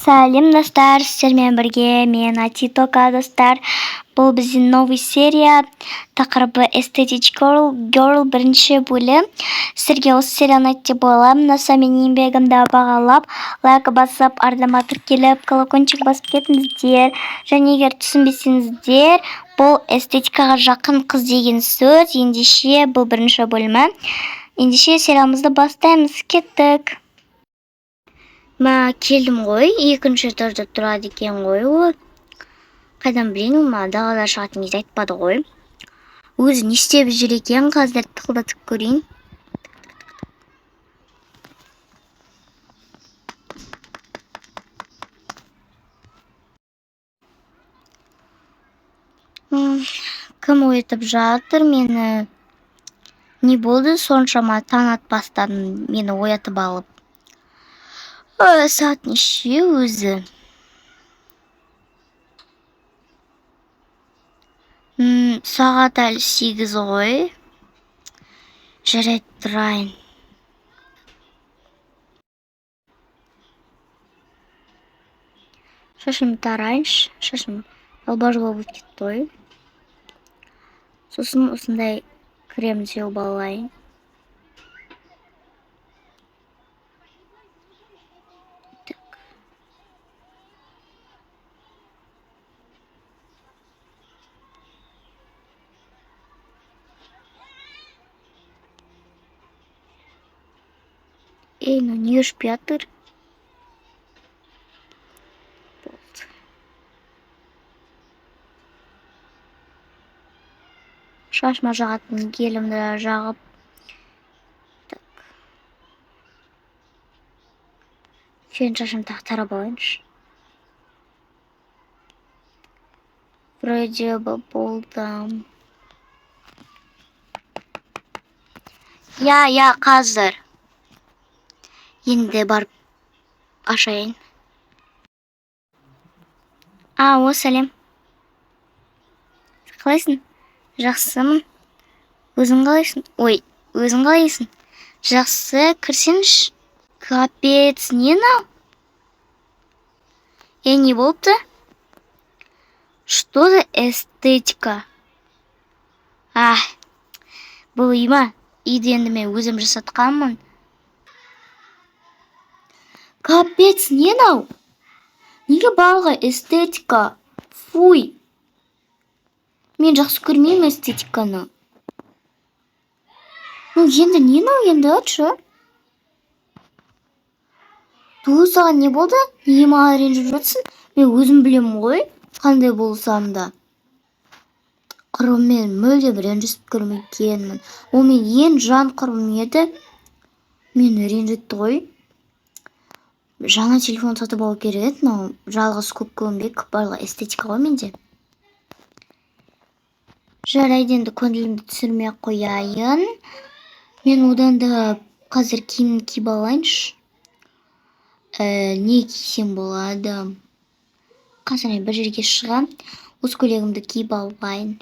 Сәлем достар, сіздермен бірге мен Атитока достар. Бұл біздің новый серия, тақырыбы Aesthetic Girl бірінші бөлім. Сіздерге осы серияны айтты деп ойламын. Наса менің еңбегімді бағалап, лайк басып, ардама тіркеліп, колокольчик басып кетіңіздер. Және егер түсінбесеңіздер, бұл эстетикаға жақын қыз деген сөз. Ендеше бұл бірінші бөлімі. Ендеше сериямызды бастаймыз, кеттік. Келдім ғой, екінші этажда тұрады екен ғой ол. Қайдан білейін, ма далада шығатын кезде айтпады ғой. Өзі не істеп жүр екен, қазір тықылдатып көрейін. Кім оятып жатыр мені? Не болды соншама таң атпастан мені оятып алып? Сағат неше өзі? Сағат әлі 8 ғой. Жарайды тұрайын. Шашым тарайыншы. Шашым албажылау болып кетті ғой. Сосын осындай крем сеуіп алайын. Ну не ұшып жатыр. Шашыма жағатын гелімді жағып. Сен шашым тарап алайыншы. Вроде бы болды. Я қазір. Енді барып ашайын. Сәлем. Қалайсың? Жақсымын. Өзің қалайсың? Өзің қалайсың? Жақсы, кірсеңші. Капец, не нау? Не болды? Что за эстетика? Бұл үй ма? Үйді енді мен өзім жасатқанмын. Капец, не нау? Неге баға эстетика? Фуй. Мен жақсы көрмеймін эстетиканы. Енді не нау енді атшы? Саған не болды? Неге маған ренжіп жатсың? Мен өзім білем ғой, қандай болсам да. Құрым мен мүлдем ренжісіп көрмегенмін. Ол мен ең жан құрбым еді. Мені ренжітті ғой. Жаңа телефон сатып алу керек, но жалғыз көп көмбек барлығы эстетика ғой менде. Жарайды, енді көңілімді түсірмей қояйын. Мен одан да қазір киімін киіп алайыншы. Не кисем болады? Қазір бір жерге шығам. Осы көйлегімді киіп алайын.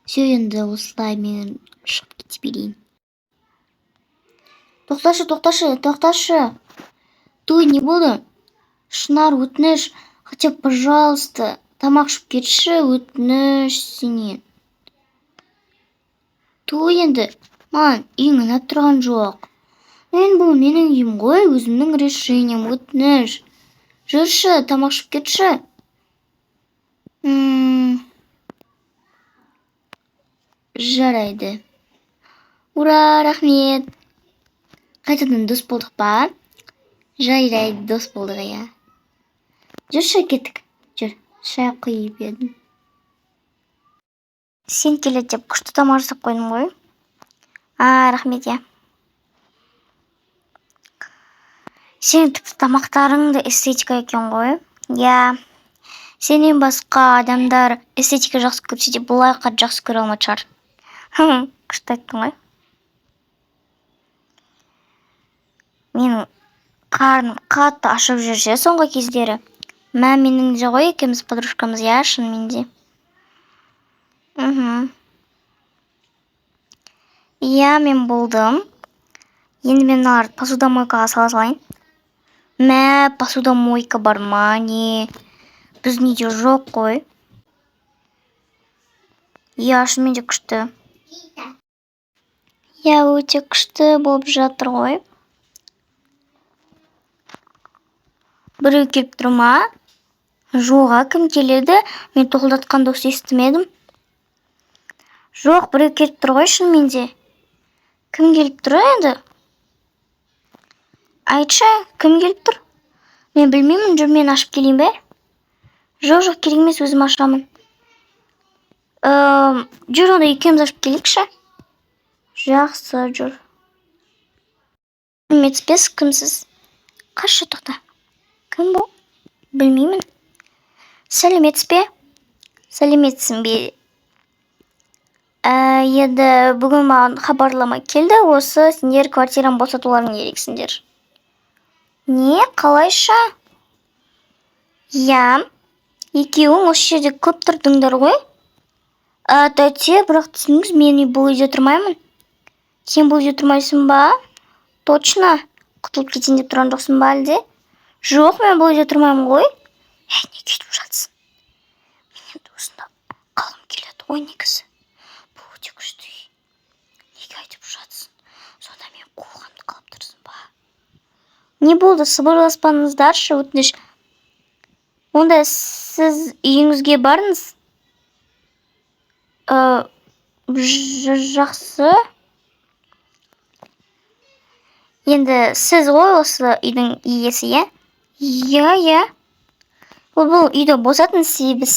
Енді осылай мен шығып кете берейін. Тоқташы. Той, не болды? Шынар, өтініш. Хотя, пожалуйста, тамақ ішіп кетші, өтініш сенен. Той енді, маған үйің ұнап тұрған жоқ. Бұл менің үйім ғой, өзімнің решением, өтініш. Жүрші, тамақ ішіп кетші. Жарайды. Ура, рахмет. Қайтадан дос болдық па? Жарайды, дос болдық, я. Жүрші, кеттік. Жүр, шай құйып едім. Сен келеді деп күшті тамақ жасап қойдым ғой. Рахмет, я. Сен тіпті тамақтарың да эстетика екен ғой. Я. Сенен басқа адамдар эстетика жақсы көрсе де бұлай қат жақсы көре алмайды шығар. Күшті айттың ғой. Менің қарным қатты ашып жүрсе соңғы кездері. Менің де ғой екеуміз подружкамыз, я, шынымен де. Иә, мен болдым. Енді мен мыналарды посудомойкаға сала салайын. Мә, посудомойка бар ма, не? Біздің үйде жоқ қой. Иә, шынымен де күшті. Иә, өте күшті болып жатыр ғой. Біреу келіп тұр ма? Жоға, кім келеді? Мен тоқылдатқан дауыс естімедім. Жоқ, біреу келіп тұр ғой шынымен де. Кім келіп тұр енді? Айтшы, кім келіп тұр? Мен білмеймін, жүр мен ашып келейін бе? Жоқ, керек емес, өзім ашамын. Жүр, онда екеуміз ашып келейікші. Жақсы, жүр. Сәлеметсіз, кімсіз? Қашы, тоқта. Кім бұл? Білмеймін. Сәлеметсіз бе? Сәлеметсің бе? Енді бүгін маған хабарлама келді, осы сендер квартираны босатуларың керексіңдер. Не, қалайша? Иә, екеуің осы жерде көп тұрдыңдар ғой? Тәте, бірақ түсініңіз, мен бұл үйде тұрмаймын. Сен бұл үйде тұрмайсың ба? Точно? Құтылып кетейін деп тұрған жоқсың ба әлде? Жоқ, мен бұл үйде тұрмаймын ғой. Не кетіп жатсың? Мен енді осында қалғым келеді ғой негізі. Бұл өте күшті үй. Неге айтып жатсың? Сонда мен қуғанды қалып тұрсың ба? Не болды, сыбырласпаңыздаршы, өтініш. Онда сіз үйіңізге барыңыз. Жақсы. Енді сіз ғой осы үйдің иесі, иә? Иә. Бұл үйді босатын себебі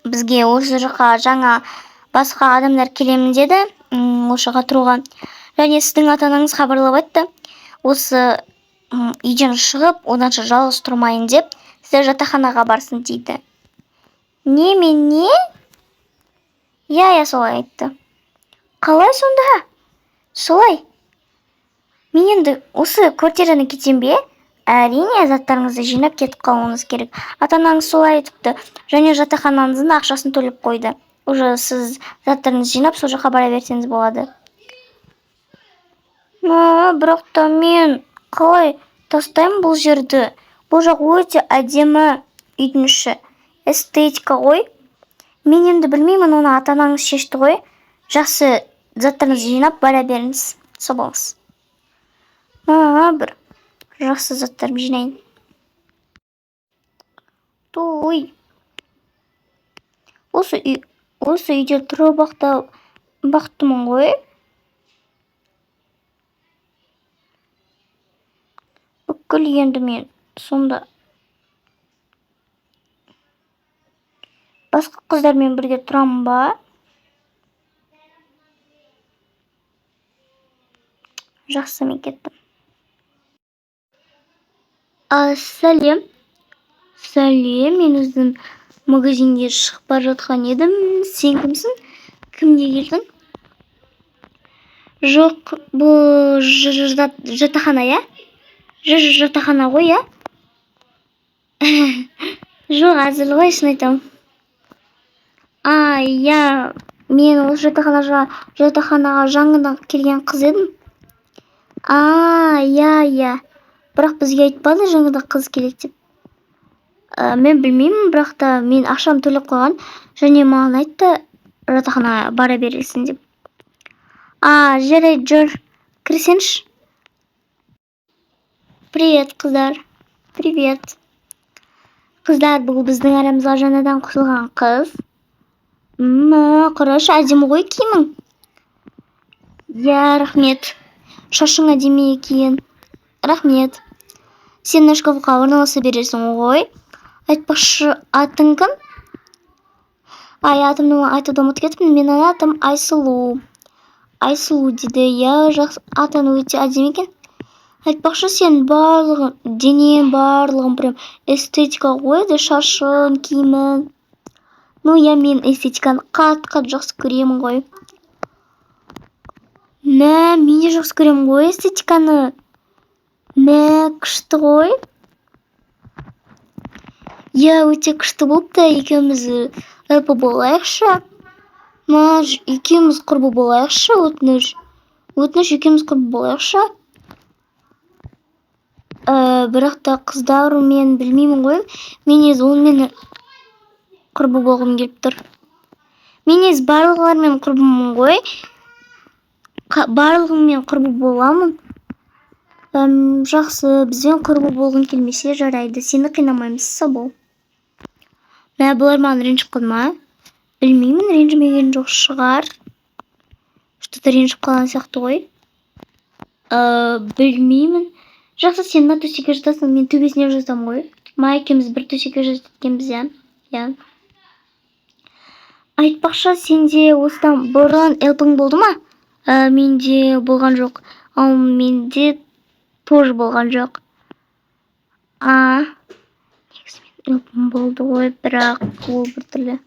бізге осы жаққа жаңа басқа адамдар келемін деді, осы жаққа тұруға. Және сіздің ата-анаңыз хабарлап айтты, осы үйден шығып, оданша жалғыз тұрмайын деп, сіз жатақханаға барсын дейді. Не, мен не? Иә, солай айтты. Қалай сонда? Солай. Мен енді осы квартираны кетем бе? Әрине, заттарыңызды жинап кетіп қалуыңыз керек. Ата-анаңыз солай айтыпты. Және жатақханаңыздың ақшасын төлеп қойды. Уже сіз заттарыңызды жинап, сол жаққа бара берсеңіз болады. Бірақ та мен қалай тастаймын бұл жерді? Бұл жақ өте әдемі үйдің іші. Эстетика ғой. Мен енді білмеймін, оны ата-анаңыз шешті ғой. Жақсы заттарыңызды жинап бара беріңіз. Сол болыңыз. Бір жақсы заттарым жинайын. Той. Осы үйде тұрып бақтымын ғой. Бүкіл енді мен сонда басқа қыздармен бірге тұрамын ба? Жақсы, мен кеттім. Сәлем, мен өзім магазинге шығып бара жатқан едім. Сен кімсің? Кімге келдің? Жоқ, бұл жатақхана, иә? Жатақхана ғой, иә? Жоқ, әзіл ғой, шын айтамын. Иә, мен осы жатақханаға жаңадан келген қыз едім. Иә. Бірақ бізге айтпады жаңада қыз келеді деп. Мен білмеймін, бірақ та мен ақшам төлеп қойған. Және маған айтты, жатақханаға бара бересің деп. Жарайды, жүр. Кірсеңші. Привет, қыздар. Привет. Қыздар, бұл біздің арамызға жаңадан қосылған қыз. Қарашы, әдемі ғой киімің. Иә, рахмет. Шашың әдемі екен. Рахмет. Сен шкафқа орналаса бересің ғой. Айтпақшы, атың кім? Атымды айтуды ұмытып кеттім. Менің атым Айсұлу. Айсұлу дейді. Иә, жақсы. Атың өте әдемі екен. Айтпақшы, сен барлығын, денең барлығын прям эстетика қойды, шашын, киімін. Иә, мен эстетиканы қат жақсы көремін ғой. Мен де жақсы көремін ғой эстетиканы. Күшті ғой. Иә, өте күшті болыпты. Екеуміз болайықшы. Екеуміз құрбы болайықшы, өтініш. өтініш екеуміз құрбы болайықшы. Бірақ та қыздар мен білмеймін ғой. Мен негізі онымен құрбы болғым келіп тұр. Мен негізі барлығымен құрбымын ғой. Барлығымен құрбы боламын. Жақсы, бізбен құрбы болғың келмесе жарайды. Сені қинамаймыз, Сабол. Мә, бұлар маған ренжіп қалды ма? Білмеймін, ренжімеген жоқ шығар. Что-то ренжіп қалған сияқты ғой. Білмеймін. Жақсы, сен мына төсекке жатасың, мен төбесіне жатамын ғой. Ма екеуміз бір төсекке жаткенбіз, иә. Айтпақшы, сенде осыдан бұрын элпің болды ма? Менде болған жоқ. Ал менде тоже болған жоқ. Негізі мен элпім болды ғой, бірақ ол бір түрлі.